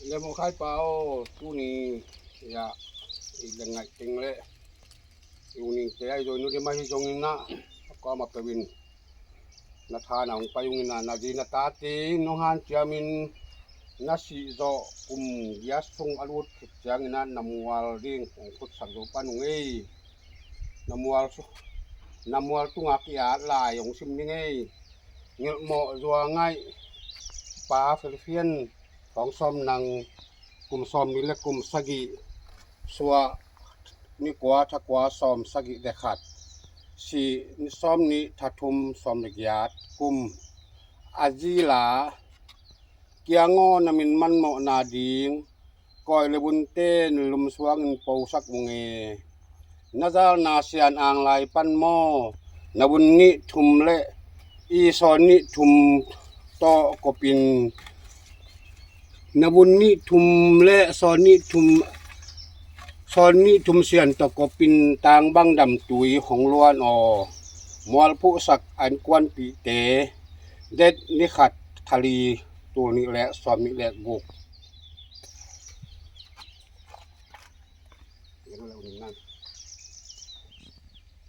Le mo khai pao tu ni ya ilangai tingle uni te ai do no de mai jongin na ko ma pewin na thana ong payungin na di na tati no han chiamin na si zo yasung alut chiang na namual ding ong khut sang do panung namual tunga kia lai ong sim ni ngei ngel mo zua ngai pa Philippineของซ่อมนางกลุ่มซ่อมนี่และกลุ่มสกิสัวนี่กว่าถ้ากว่าซ่อมสกิได้ขัดสิซ่อมนี้ถ้าทุมซ่อมละยาดกลุ่มอาจีลาเกียงอนมินมันเหมาะนาดิงก้อยเลบุนเต้นลุมสวงปอสักมงเอนาซาลนาเซียนอ่างลายปันหม้อนบุนนี้ทุมและอีซอนนี้ทุมโตกปินนบุญนี้ทุมและซอนนี้ทุมเสียนตะกปินตางบังดำตุยของล้วนมวลผู้สักอันกวนปีเตเด็ดนิขัดทะลีตัวนี้และซอมนี้และกุก